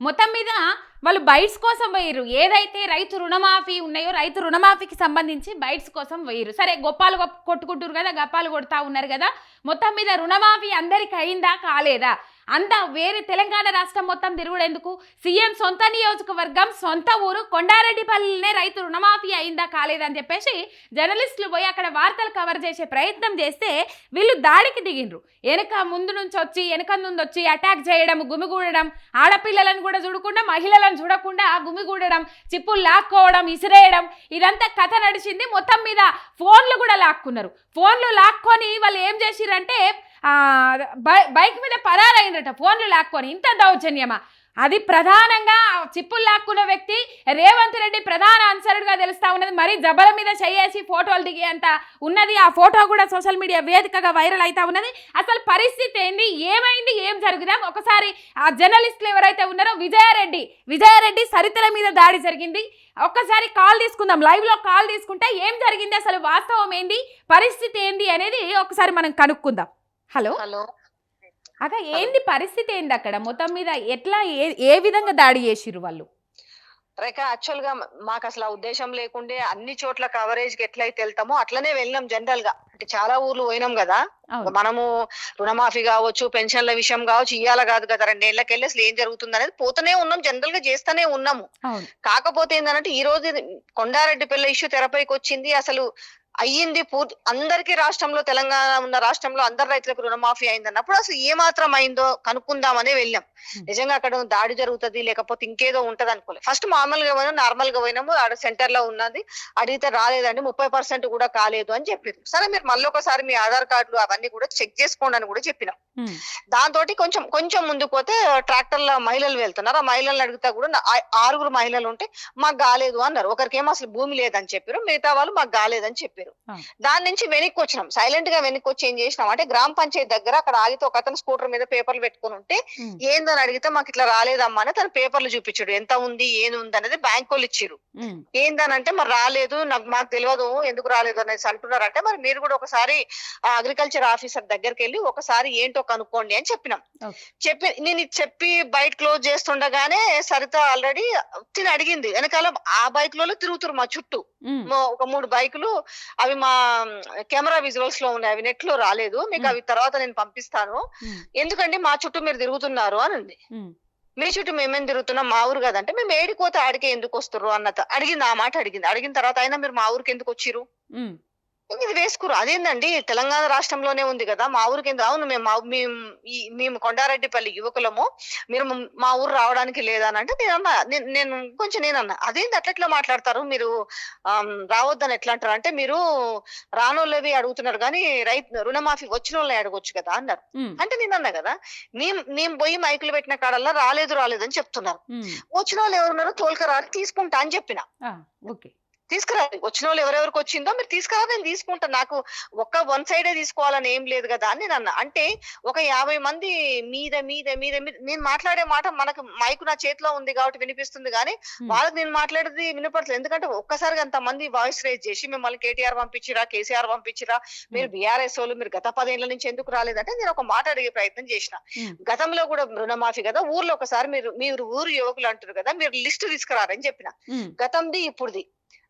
మొత్తం మీద వాళ్ళు బైట్స్ కోసం పోయిర్రు. ఏదైతే రైతు రుణమాఫీ ఉన్నాయో రైతు రుణమాఫీకి సంబంధించి బైట్స్ కోసం పోయిర్రు. సరే గొప్పాలు కొట్టుకుంటారు కదా, గప్పాలు కొడతా ఉన్నారు కదా. మొత్తం మీద రుణమాఫీ అందరికి అయిందా కాలేదా అంతా వేరే తెలంగాణ రాష్ట్రం మొత్తం తిరుగుడేందుకు సీఎం సొంత నియోజకవర్గం సొంత ఊరు కొండారెడ్డిపల్లినే రైతు రుణమాఫీ అయిందా కాలేదని చెప్పేసి జర్నలిస్టులు పోయి అక్కడ వార్తలు కవర్ చేసే ప్రయత్నం చేస్తే వీళ్ళు దాడికి దిగిండ్రు. ముందు నుంచి వచ్చి వెనక నుండి వచ్చి అటాక్ చేయడం, గుమిగూడడం, ఆడపిల్లలను కూడా చూడకుండా మహిళలను చూడకుండా గుమిగూడడం, చిప్పులు లాక్కోవడం, ఇసిరేయడం, ఇదంతా కథ నడిచింది. మొత్తం మీద ఫోన్లు కూడా లాక్కున్నారు. ఫోన్లు లాక్కొని వాళ్ళు ఏం చేసిరంటే బైక్ మీద పరారైనట ఫోన్లు లాక్కొని. ఇంత దౌర్జన్యమా? అది ప్రధానంగా చిప్పులు లాక్కున్న వ్యక్తి రేవంత్ రెడ్డి ప్రధాన అనుసరుడుగా తెలుస్తా ఉన్నది. మరి జబల మీద చేసి ఫోటోలు దిగే అంత ఉన్నది. ఆ ఫోటో కూడా సోషల్ మీడియా వేదికగా వైరల్ అవుతా ఉన్నది. అసలు పరిస్థితి ఏంది, ఏమైంది, ఏం జరుగుదాం ఒకసారి ఆ జర్నలిస్టులు ఎవరైతే ఉన్నారో విజయారెడ్డి సరితల మీద దాడి జరిగింది. ఒక్కసారి కాల్ తీసుకుందాం, లైవ్ లో కాల్ తీసుకుంటే ఏం జరిగింది, అసలు వాస్తవం ఏంది, పరిస్థితి ఏంది అనేది ఒకసారి మనం కనుక్కుందాం. హలో అక్క, ఏంది పరిస్థితి ఏంది అక్కడ మొత్తం మీద, ఎట్లా ఏ విధంగా దాడి చేసిరు వాళ్ళు? రేఖ, యాక్చువల్ గా మాకు అసలు ఆ ఉద్దేశం లేకుండే అన్ని చోట్ల కవరేజ్ కి ఎట్లయితే వెళ్తామో అట్లనే వెళ్ళినాం. జనరల్ గా అంటే చాలా ఊర్లు పోయినాం కదా మనము. రుణమాఫీ కావచ్చు, పెన్షన్ల విషయం కావచ్చు, ఇయ్యాల కాదు కదా 2 ఏళ్లకెళ్ళి అసలు ఏం జరుగుతుంది అనేది పోతూనే ఉన్నాం, జనరల్ గా చేస్తూనే ఉన్నాము. కాకపోతే ఏంటంటే ఈ రోజు కొండారెడ్డిపల్లి ఇష్యూ తెరపైకి వచ్చింది. అసలు అయ్యింది అందరికీ రాష్ట్రంలో, తెలంగాణ ఉన్న రాష్ట్రంలో అందరు రైతులకు రుణమాఫీ అయింది అన్నప్పుడు అసలు ఏ మాత్రం అయిందో కనుక్కుందామనే వెళ్ళాం. నిజంగా అక్కడ దాడి జరుగుతుంది లేకపోతే ఇంకేదో ఉంటది అనుకోలేదు. ఫస్ట్ నార్మల్ గా పోయినాము. ఆడ సెంటర్ లో ఉన్నది, అడిగితే రాలేదండి, 30% కూడా కాలేదు అని చెప్పారు. సరే మీరు మళ్ళీ ఒకసారి మీ ఆధార్ కార్డులు అవన్నీ కూడా చెక్ చేసుకోండి అని కూడా చెప్పినాం. దాంతో కొంచెం ముందుకు పోతే ట్రాక్టర్ల మహిళలు వెళ్తున్నారు. ఆ మహిళలను అడిగితే కూడా 6 మహిళలు ఉంటే మాకు కాలేదు అన్నారు. ఒకరికేమో అసలు భూమి లేదని చెప్పారు, మిగతా వాళ్ళు మాకు కాలేదని చెప్పారు. దాని నుంచి వెనక్కి వచ్చినాం. సైలెంట్ గా వెనక్కి వచ్చి ఏం చేసినాం అంటే గ్రామ పంచాయతీ దగ్గర అక్కడ ఆగితే ఒక అతను స్కూటర్ మీద పేపర్లు పెట్టుకుని ఉంటే ఏందని అడిగితే మాకు ఇట్లా రాలేదమ్మా అని తన పేపర్లు చూపించాడు. ఎంత ఉంది ఏది ఉంది అనేది బ్యాంక్ వాళ్ళు ఇచ్చారు. ఏందనంటే మరి రాలేదు, మాకు తెలియదు ఎందుకు రాలేదు అనేసి అంటున్నారంటే మరి మీరు కూడా ఒకసారి అగ్రికల్చర్ ఆఫీసర్ దగ్గరికి వెళ్ళి ఒకసారి ఏంటో కనుక్కోండి అని చెప్పినాం. నేను చెప్పి బైక్ క్లోజ్ చేస్తుండగానే సరిత ఆల్రెడీ తిని అడిగింది. వెనకాల ఆ బైక్ లో తిరుగుతారు మా చుట్టూ ఒక 3 బైకులు. అవి మా కెమెరా విజువల్స్ లో ఉన్నాయి, అవి నెట్ లో రాలేదు, మీకు అవి తర్వాత నేను పంపిస్తాను. ఎందుకంటే మా చుట్టూ మీరు తిరుగుతున్నారు అని ఉంది. మీ చుట్టూ మేమేం తిరుగుతున్నాం, మా ఊరు కదంటే మేము ఏడిపోతే ఆడికే ఎందుకు వస్తుర్రు అన్నది అడిగింది. ఆ మాట అడిగిన తర్వాత అయినా మీరు మా ఊరికి ఎందుకు వచ్చిర్రు, ఇది వేసుకురు. అదేందండి తెలంగాణ రాష్ట్రంలోనే ఉంది కదా, మా ఊరికి ఎందుకు? అవును మేము కొండారెడ్డిపల్లి యువకులము, మీరు మా ఊరు రావడానికి లేదనంటే నేనన్నా అదేంది అట్లా మాట్లాడతారు, మీరు రావద్దని ఎట్లా అంటారు అంటే మీరు రానోళ్ళవి అడుగుతున్నారు కానీ రుణమాఫీ వచ్చిన వాళ్ళని అడగొచ్చు కదా అన్నారు. అంటే నేనన్నా కదా మేము పోయి మైకులు పెట్టిన కాడల్లా రాలేదు అని చెప్తున్నారు. వచ్చిన వాళ్ళు ఎవరున్నారో తోలుకరా తీసుకుంటా అని చెప్పిన. తీసుకురాలి, వచ్చిన వాళ్ళు ఎవరెవరికి వచ్చిందో మీరు తీసుకురా, నేను తీసుకుంటాను, నాకు వన్ సైడే తీసుకోవాలని ఏం లేదు కదా అని నేను అన్నా. అంటే ఒక 50 మంది మీద నేను మాట్లాడే మాట మనకు మైకు నా చేతిలో ఉంది కాబట్టి వినిపిస్తుంది కానీ వాళ్ళకి నేను మాట్లాడేది వినపడలేదు. ఎందుకంటే ఒక్కసారిగా అంత మంది వాయిస్ రేజ్ చేసి మిమ్మల్ని కేటీఆర్ పంపించిరా, కేసీఆర్ పంపించిరా, మీరు బీఆర్ఎస్ వాళ్ళు, మీరు గత 10 ఏళ్ల నుంచి ఎందుకు రాలేదంటే నేను ఒక మాట అడిగే ప్రయత్నం చేసిన. గతంలో కూడా రుణమాఫీ కదా, ఊర్లో ఒకసారి మీరు ఊరు యువకులు అంటారు కదా, మీరు లిస్టు తీసుకురారని చెప్పిన. గతంది ఇప్పుడుది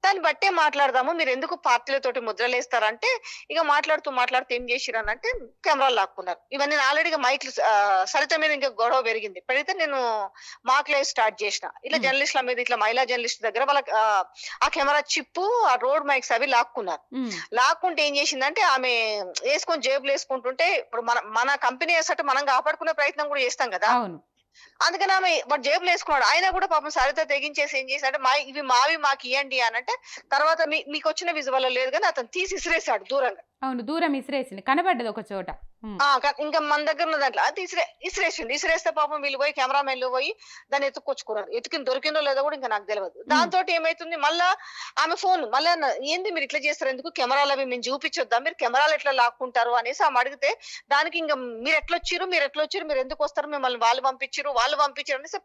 దాన్ని బట్టే మాట్లాడదాము, మీరు ఎందుకు పార్టీలతోటి ముద్రలేస్తారంటే ఇక మాట్లాడుతూ ఏం చేసిరనంటే కెమెరాలు లాక్కున్నారు. ఇవన్నీ ఆల్రెడీగా మైక్లు సరిత మీద ఇంకా గొడవ పెరిగింది. పెడితే నేను మాక్లైవ్ స్టార్ట్ చేసిన. ఇట్లా జర్నలిస్టుల మీద, ఇట్లా మహిళా జర్నలిస్ట్ దగ్గర వాళ్ళకి ఆ కెమెరా చిప్పు, ఆ రోడ్ మైక్స్ అవి లాక్కున్నారు. లాక్కుంటే ఏం చేసిందంటే ఆమె వేసుకొని జేబులు వేసుకుంటుంటే ఇప్పుడు మన కంపెనీ వేసట్టు మనం కాపాడుకునే ప్రయత్నం కూడా చేస్తాం కదా, అందుకని ఆమె వాడు జేబులు వేసుకున్నాడు. ఆయన కూడా పాపం సరిత తెగించేసి ఏం చేశాడంటే ఇవి మావి మాకు ఇవ్వండి అనంటే తర్వాత మీకు వచ్చిన విజువల్ లేదు కానీ అతను తీసి ఇసిరేసాడు దూరంగా. అవును, దూరం ఇసిరేసింది, కనబడ్డది ఒక చోట. ఇంకా మన దగ్గర ఉన్న దాంట్లో అది ఇసిరేస్తే పాపం వీళ్ళు పోయి కెమెరామెన్లు పోయి దాన్ని ఎత్తుకొచ్చుకున్నారు. దొరికిందో లేదో కూడా ఇంకా నాకు తెలియదు. దాంతో ఏమైతుంది మళ్ళా ఆమె ఫోన్ మళ్ళా ఏంది మీరు ఇట్లా చేస్తారు, ఎందుకు కెమెరాలు అవి మేము చూపించొద్దాం, మీరు కెమెరాలు ఎట్లా లాక్కుంటారు అనేసి ఆమె అడిగితే దానికి ఇంకా మీరు ఎట్లా వచ్చారు మీరు ఎందుకు వస్తారు, మిమ్మల్ని వాళ్ళు పంపించారు అనేసి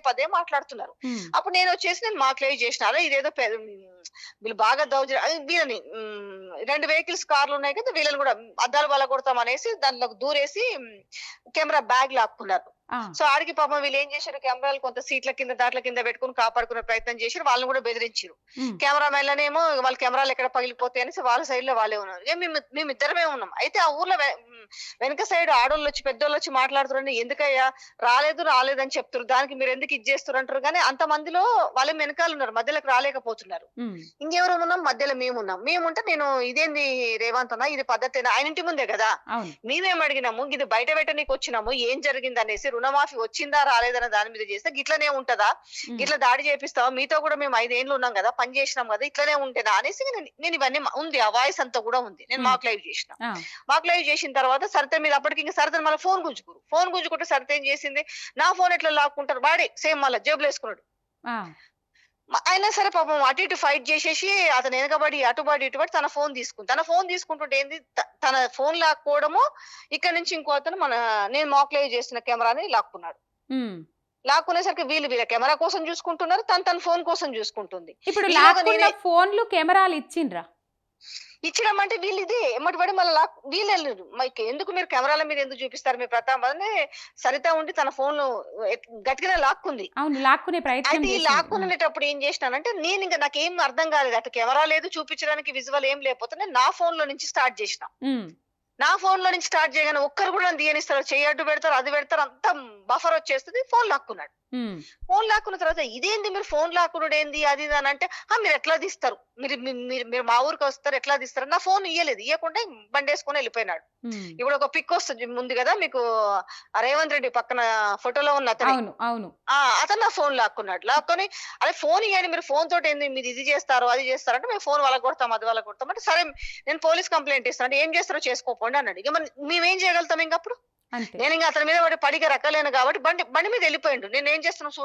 పదే మాట్లాడుతున్నారు. అప్పుడు నేను మాక్లైవ్ చేసిన, ఇదేదో వీళ్ళు బాగా వీళ్ళని 2 వెహికల్స్ కార్లు ఉన్నాయి కదా, వీళ్ళని కూడా అద్దాలు బల కొడతాం అనేసి దాంట్లో దూరేసి కెమెరా బ్యాగ్ లాక్కున్నారు. ఆ, సో ఆడికి పాపం వీళ్ళు ఏం చేశారు, కెమెరాలు కొంత సీట్ల కింద దాట్ల కింద పెట్టుకుని కాపాడుకునే ప్రయత్నం చేశారు. వాళ్ళని కూడా బెదిరించారు. ఉమ్, కెమెరామెన్లనేమో వాళ్ళ కెమెరాలు ఎక్కడ పగిలిపోతాయి అనేసి వాళ్ళ సైడ్ లో వాళ్ళే ఉన్నారు. మేమిద్దరమే ఉన్నాం. అయితే ఆ ఊర్లో వెనక సైడ్ ఆడోళ్ళు వచ్చి పెద్దోళ్ళు వచ్చి మాట్లాడుతున్నారు, ఎందుకయ్యా రాలేదని చెప్తారు, దానికి మీరు ఎందుకు ఇది చేస్తారు అంటారు. కానీ అంత మందిలో వాళ్ళ వెనకాల ఉన్నారు, మధ్యలోకి రాలేకపోతున్నారు. ఉమ్, ఇంకెవరు ఉన్నాం, మధ్యలో మేమున్నాం. మేముంటే నేను ఇదేంది రేవంత్ అన్న, ఇది పద్ధతి ఆయన ఇంటి ముందే కదా, అవును. మేమేం అడిగినాము, ఇది బయట పెట్టనీకి వచ్చినాము, ఏం జరిగింది అనేసి, రుణమాఫీ వచ్చిందా రాలేదన్న దాని మీద చేస్తే గిట్లనే ఉంటదా, ఉమ్, గిట్లా దాడి చేపిస్తావా, మీతో కూడా మేము 5 ఏళ్ళు ఉన్నాం కదా, పని చేసినాం కదా, ఇట్లనే ఉంటేనా అనేసి నేను ఇవన్నీ ఉంది, ఆ వాయిస్ అంతా కూడా ఉంది. నేను ఉమ్, మాక్ లైవ్ చేసిన. ఆ, మాక్ లైవ్ చేసిన తర్వాత సరిత మీద అప్పటికి ఇంకా సరిత మళ్ళీ ఫోన్ గుంజుకుంటే సరిత ఏం చేసింది, నా ఫోన్ ఎట్లా లాక్కుంటారు, వాడే సేమ్ మళ్ళీ జేబులో వేసుకున్నాడు. ఆ, అయినా సరే పాపం అటు ఇటు ఫైట్ చేసేసి అతను వెనకబడి అటుబడి ఇటుబడి తన ఫోన్ తీసుకుంటుంటే ఏంది, తన ఫోన్ లాక్కోవడము, ఇక్కడ నుంచి ఇంకో అతను నేను మాక్ లైవ్ చేసిన కెమెరాని లాక్కున్నాడు. ఉమ్. లాక్కునేసరికి వీళ్ళ కెమెరా కోసం చూసుకుంటున్నారు, తన ఫోన్ కోసం చూసుకుంటుంది. ఇప్పుడు ఈలోగా లాక్కున్న ఫోన్లు కెమెరాలు ఇచ్చిండ్రా? ఇచ్చడం అంటే వీళ్ళు ఇదే ఎమ్మటి పడి మళ్ళీ వీళ్ళు వెళ్ళరు. ఎందుకు మీరు కెమెరాల మీద ఎందుకు చూపిస్తారు మీ ప్రతాప్ అని సరిత ఉండి తన ఫోన్ గట్టిగా లాక్కుంది. అవును, లాక్కునే ప్రయత్నం అయితే ఈ చేసిండ్రు. లాక్కునేటప్పుడు ఏం చేసినానంటే, నేను ఇంకా నాకేం అర్థం కాలేదు, అటు కెమెరా లేదు చూపించడానికి, విజువల్ ఏం లేకపోతే నేను నా ఫోన్ లో నుంచి స్టార్ట్ చేసిన. ఉమ్, నా ఫోన్ లో నుంచి స్టార్ట్ చేయగానే ఒక్కరు కూడా నన్ను తీయనిస్తారు, చెయ్యి అడ్డు పెడతారు, అది పెడతారు, అంతా బఫర్ వచ్చేస్తుంది. ఫోన్ లాక్కున్నాడు. ఉమ్, ఫోన్ లాక్కున్న తర్వాత ఇదేంది మీరు ఫోన్ లాక్కున్నాడు ఏంది అది ఇది అని అంటే, మీరు ఎట్లా తీస్తారు, మీరు మా ఊరికి వస్తారు ఎట్లా తీస్తారు, నా ఫోన్ ఇయ్యకుండా బండి వేసుకొని వెళ్ళిపోయినాడు. ఉమ్. ఇప్పుడు ఒక పిక్ వస్తుంది ముందు కదా మీకు, ఆ రేవంత్ రెడ్డి పక్కన ఫోటోలో ఉన్న అతనే, అవును, అవును. అతను నా ఫోన్ లాక్కుని అదే ఫోన్ ఇవ్వండి, మీరు ఫోన్ తోటి ఏంది మీరు ఇది చేస్తారు అది చేస్తారు అంటే, మేము ఫోన్ వాళ్ళకి కొడతాం అది వాళ్ళకి కొడతాం అంటే, సరే నేను పోలీస్ కంప్లైంట్ ఇస్తాను అంటే, ఏం చేస్తారో చేసుకోపోండి అన్నాడు. ఇక మరి మేమేం చేయగలుగుతాం ఇంకప్పుడు, అంతే. నేను ఇంకా అతని మీద పడిగా రక్కలేను కాబట్టి బండి మీద వెళ్ళిపోయిండు. నేను ఏం చేస్తున్నాను,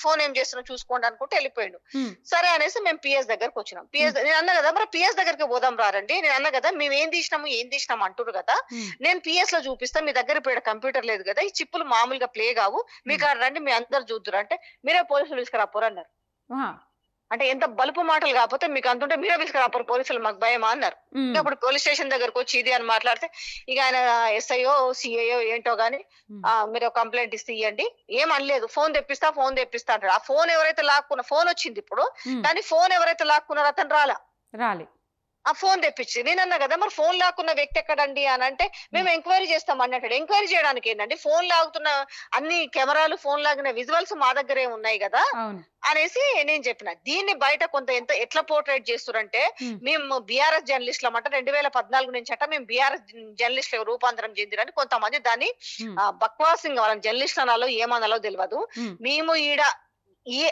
ఫోన్ ఏం చేస్తున్నా చూసుకోండి అనుకుంటే వెళ్ళిపోయిండు. ఉమ్, సరే అనేసి మేము పిఎస్ దగ్గరకు వచ్చినాం. నేను అన్నా కదా మరి పిఎస్ దగ్గరికి పోదాం రారండి, నేను అన్నా కదా మేము ఏం తీసినాము అంటారు కదా, ఉమ్, నేను పిఎస్ లో చూపిస్తాను, మీ దగ్గర ఇప్పుడు కంప్యూటర్ లేదు కదా, ఈ చిప్పులు మామూలుగా ప్లే కావు, మీకు రండి మీ అందరు చూద్దురు అంటే, మీరే పోలీసులు తీసుకురాపోరు అన్నారు. ఆ, అంటే ఎంత బలుపు మాటలు కాకపోతే మీకు అంతుంటే మీరే తీసుకురాపోరు పోలీసులు, మాకు భయమా అన్నారు. ఉమ్, అప్పుడు పోలీస్ స్టేషన్ దగ్గరకు వచ్చి ఇది అని మాట్లాడితే, ఇక ఆయన ఎస్ఐఓ సిఐఓ ఏంటో గాని, ఉమ్, మీరు కంప్లైంట్ ఇయ్యండి, ఏం అనలేదు, ఫోన్ తెప్పిస్తా అంటాడు. ఆ ఫోన్ ఎవరైతే లాక్కున్న ఫోన్ వచ్చింది ఇప్పుడు, ఉమ్, కానీ ఫోన్ ఎవరైతే లాక్కున్నారో అతను రాలే. ఆ ఫోన్ తెప్పించి. నేనన్నా కదా మరి ఫోన్ లాక్కున్న వ్యక్తి ఎక్కడండి అని అంటే, మేము ఎంక్వైరీ చేస్తాం అన్నట్టు. ఎంక్వైరీ చేయడానికి ఏంటంటే, ఫోన్ లాగుతున్న అన్ని కెమెరాలు, ఫోన్ లాగిన విజువల్స్ మా దగ్గరే ఉన్నాయి కదా అవును. అనేసి నేను చెప్పిన. దీన్ని బయట కొంత ఎట్లా పోర్ట్రేట్ చేస్తారంటే, ఉమ్, మేము బీఆర్ఎస్ జర్నలిస్టులు అన్నమాట, 2014 నుంచి అట మేము బీఆర్ఎస్ జర్నలిస్టులు రూపాంతరం చెందిరని కొంతమంది దాన్ని ఉమ్, బక్వాసింగ్ వాళ్ళని జర్నలిస్ట్ అనాలో ఏమనాలో తెలియదు. ఉమ్, మేము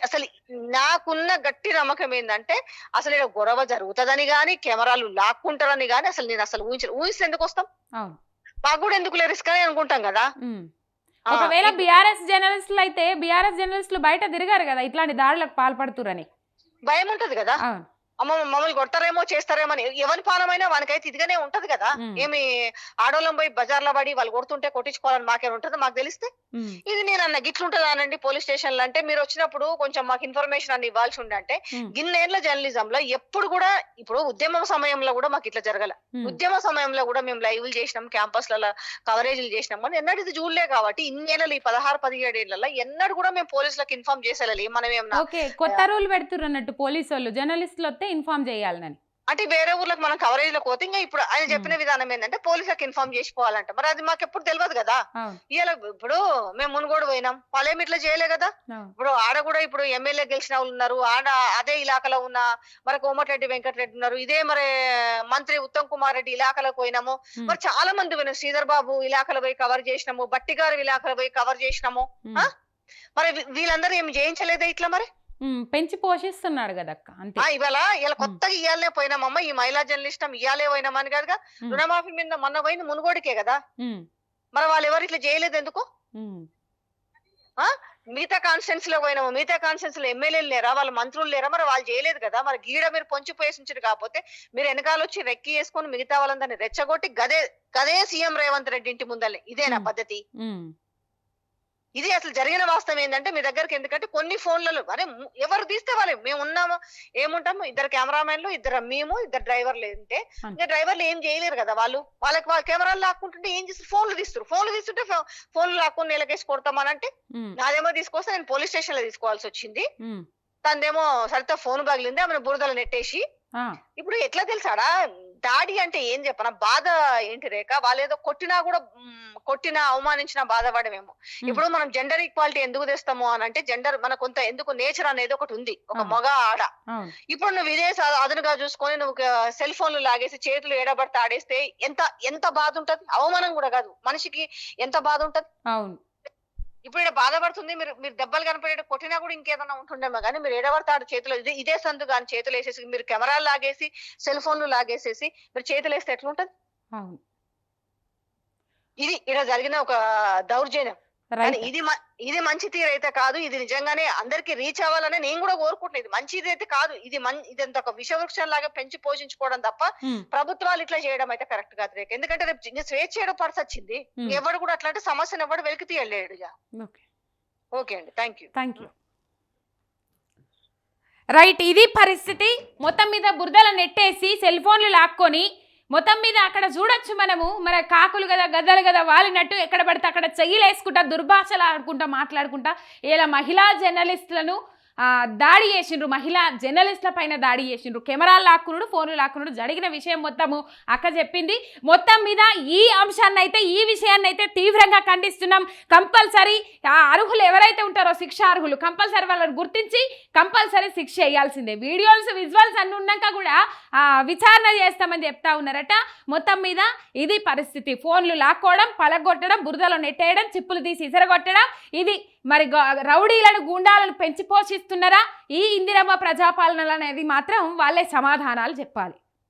అసలు నాకున్న గట్టి నమ్మకం ఏంటంటే, అసలు ఇక్కడ గొడవ జరుగుతుందని గాని, కెమెరాలు లాక్కుంటారని గాని అసలు నేను అసలు ఊహిస్తే ఎందుకు వస్తాం, అవును. మాకు కూడా ఎందుకు రిస్క్ అని అనుకుంటాం కదా. ఉమ్. ఒకవేళ బీఆర్ఎస్ జర్నలిస్టులు అయితే, బీఆర్ఎస్ జర్నలిస్టులు బయట తిరిగారు కదా ఇట్లాంటి దాడులకు పాల్పడుతురని, భయం ఉంటది కదా, అవును. మమ్మల్ని కొడతారేమో చేస్తారేమో అని. ఎవరి పాలమైనా వానికైతే ఇదిగానే ఉంటది కదా. ఉమ్, ఏమి ఆడోళ్ళం పోయి బజార్లో పడి వాళ్ళు కొడుతుంటే కొట్టించుకోవాలని మాకేమైనా ఉంటది, మాకు తెలిస్తే. ఉమ్, ఇది నేను అన్న గిట్లుంటదా అనండి పోలీస్ స్టేషన్ లో అంటే, మీరు వచ్చినప్పుడు కొంచెం మాకు ఇన్ఫర్మేషన్ అన్ని ఇవ్వాల్సి ఉండే అంటే, ఉమ్, గిన్నేళ్ల జర్నలిజం లో ఎప్పుడు కూడా, ఇప్పుడు ఉద్యమం సమయంలో కూడా మాకు ఇట్లా జరగల. ఉమ్, ఉద్యమ సమయంలో కూడా మేము లైవ్లు చేసినాం, క్యాంపస్లలో కవరేజీలు చేసినాం, కానీ ఎన్నడూ ఇది చూడలే. కాబట్టి ఇన్నేళ్ళు, ఈ 16-17 ఏళ్లలో ఎన్నడూ కూడా మేము పోలీసులకు ఇన్ఫార్మ్ చేసేయాలి మనం ఏమన్నా. ఓకే, కొత్త రూల్ పెడుతున్నారు అన్నట్టు పోలీసు వాళ్ళు, జర్నలిస్టులు వస్తే ఇన్ఫార్మ్ చేయాలని. అంటే వేరే ఊర్లకు మనం కవరేజ్ లో పోతే, ఇంకా ఇప్పుడు ఆయన చెప్పిన విధానం ఏంటంటే పోలీసులకు ఇన్ఫార్మ్ చేసుకోవాలంట. మరి అది మాకు ఎప్పుడు తెలియదు కదా. అవును, ఇలా ఇప్పుడు మేము మునుగోడు పోయినాం, వాళ్ళేమి ఇట్లా చేయలే కదా. అవును. ఇప్పుడు ఆడ కూడా ఇప్పుడు ఎమ్మెల్యే గెలిచిన వాళ్ళు ఉన్నారు, ఆడ అదే ఇలాకలో ఉన్న మరి కోమటిరెడ్డి వెంకటరెడ్డి ఉన్నారు, ఇదే మరి మంత్రి ఉత్తమ్ కుమార్ రెడ్డి ఇలాకలో పోయినాము, ఉమ్, మరి చాలా మంది పోయినాం, శ్రీధర్ బాబు ఇలాకలో పోయి కవర్ చేసినాము, బట్టి గారు ఇలాకలో పోయి కవర్ చేసినాము. ఉమ్, మరి వీళ్ళందరూ ఏమి చేయించలేదా ఇట్లా మరి? ఉమ్, పెంచి పోషిస్తున్నాడు కదా అక్క, అంతే. ఇలా కొత్తగా ఇయ్యాలనే పోయినామమ్మ, ఈ మహిళా జర్నలిస్ట్ ఇయ్యాలే పోయినామని కాదుగా. ఉమ్, రుణమాఫీ మీద మొన్న పోయింది మునుగోడికే కదా. ఉమ్, మరి వాళ్ళు ఎవరు ఇట్లా చేయలేదు ఎందుకు? ఉమ్, మిగతా కాన్స్టిట్యూన్స్ లో పోయినాము, మిగతా కాన్స్టిట్యూన్స్ లో ఎమ్మెల్యేలు లేరా, వాళ్ళ మంత్రులు లేరా, మరి వాళ్ళు చేయలేదు కదా. మరి గీడ మీరు పొంచి పోషించారు కాకపోతే, మీరు వెనకాల వచ్చి రెక్కి వేసుకొని మిగతా వాళ్ళందరినీ రెచ్చగొట్టి గదే సీఎం రేవంత్ రెడ్డి ఇంటి ముందలే, ఇదేనా ఉమ్, పద్ధతి? ఉమ్. ఇది అసలు జరిగిన వాస్తవం ఏంటంటే మీ దగ్గరికి, ఎందుకంటే కొన్ని ఫోన్లలో అరే ఎవరు తీస్తే వాళ్ళే, మేము ఉన్నాము ఏముంటాము, ఇద్దరు కెమెరామెన్లు, ఇద్దరు డ్రైవర్లు ఉంటే ఇంకా డ్రైవర్లు ఏం చేయలేరు కదా, వాళ్ళకి కెమెరాలు లాక్కుంటుంటే ఏం చేస్తారు, ఫోన్లు తీస్తుంటే ఫోన్లు లాక్కుని నెలకేసి కొడతామనంటే నాదేమో తీసుకొస్తే నేను పోలీస్ స్టేషన్ లో తీసుకోవాల్సి వచ్చింది, తనదేమో సరిగ్గా ఫోన్ పగిలింది ఆమె బురదలు నెట్టేసి. ఇప్పుడు ఎట్లా తెలుసాడా దాడి అంటే ఏం చెప్పనా, బాధ ఏంటి రేఖ, వాళ్ళు ఏదో కొట్టినా అవమానించినా బాధపడమేమో. ఇప్పుడు మనం జెండర్ ఈక్వాలిటీ ఎందుకు తెస్తాము అని అంటే, జెండర్ మన కొంత ఎందుకు నేచర్ అనేది ఒకటి ఉంది, ఒక మగ ఆడ. ఇప్పుడు నువ్వు ఇదే అదనుగా చూసుకొని నువ్వు సెల్ ఫోన్లు లాగేసి చేతులు ఏడబడితే ఆడేస్తే ఎంత బాధ ఉంటది, అవమానం కూడా కాదు మనిషికి, ఎంత బాధ ఉంటది. ఇప్పుడు ఇక్కడ బాధపడుతుంది, మీరు దెబ్బలు కనపడే కొట్టినా కూడా ఇంకేదన్నా ఉంటుండేమో కానీ మీరు ఏడబడతాడు చేతులు, ఇదే సందు కానీ చేతులు వేసేసి, మీరు కెమెరాలు లాగేసి సెల్ ఫోన్లు లాగేసేసి మీరు చేతులు వేస్తే ఎట్లుంటది. ఇది ఇక్కడ జరిగిన ఒక దౌర్జన్యం. ఇది మంచి తీరైతే కాదు, ఇది నిజంగానే అందరికి రీచ్ అవ్వాలని నేను కూడా కోరుకుంటున్నాను. ఇది మంచిది అయితే కాదు, ఇదంత ఒక విషవృక్షం లాగా పెంచి పోషించుకోవడం తప్ప ప్రభుత్వాలు ఇట్లా చేయడం అయితే కరెక్ట్ కాదు రేఖ. ఎందుకంటే రేపు స్వేచ్ఛ ఏడో పర్స్ వచ్చింది, ఎవరు కూడా అట్లాంటి సమస్యను ఎవరు వెలికి తీయలేడు. ఓకే అండి, థ్యాంక్ యూ. రైట్, ఇది పరిస్థితి. మొత్తం మీద బురదల నెట్టేసి సెల్ ఫోన్లు లాక్కొని మొత్తం మీద అక్కడ చూడొచ్చు మనము, మన కాకులు కదా గద్దలు కదా వాలినట్టు ఎక్కడ పడితే అక్కడ చెయ్యిలు వేసుకుంటా దుర్భాషలు ఆడుకుంటా మాట్లాడుకుంటా ఇలా మహిళా జర్నలిస్టులను దాడి చేసిండ్రు, మహిళా జర్నలిస్టుల పైన దాడి చేసిండ్రు, కెమెరాలు లాక్కునుడు, ఫోన్లు లాక్కునుడు జరిగిన విషయం మొత్తము అక్క చెప్పింది. మొత్తం మీద ఈ అంశాన్ని అయితే, ఈ విషయాన్ని అయితే తీవ్రంగా ఖండిస్తున్నాం. కంపల్సరీ అర్హులు ఎవరైతే ఉంటారో శిక్షార్హులు కంపల్సరీ వాళ్ళని గుర్తించి కంపల్సరీ శిక్ష వేయాల్సిందే. వీడియోస్ విజువల్స్ అన్ని ఉన్నాక కూడా విచారణ చేస్తామని చెప్తా ఉన్నారట. మొత్తం మీద ఇది పరిస్థితి. ఫోన్లు లాక్కోవడం, పలగొట్టడం, బురదలో నెట్టేయడం, చిప్పులు తీసి ఇసరగొట్టడం, ఇది మరి రౌడీలను గూండాలను పెంచి పోషిస్తున్నారా ఈ ఇందిరమ్మ ప్రజాపాలన అనేది మాత్రం వాళ్ళే సమాధానాలు చెప్పాలి.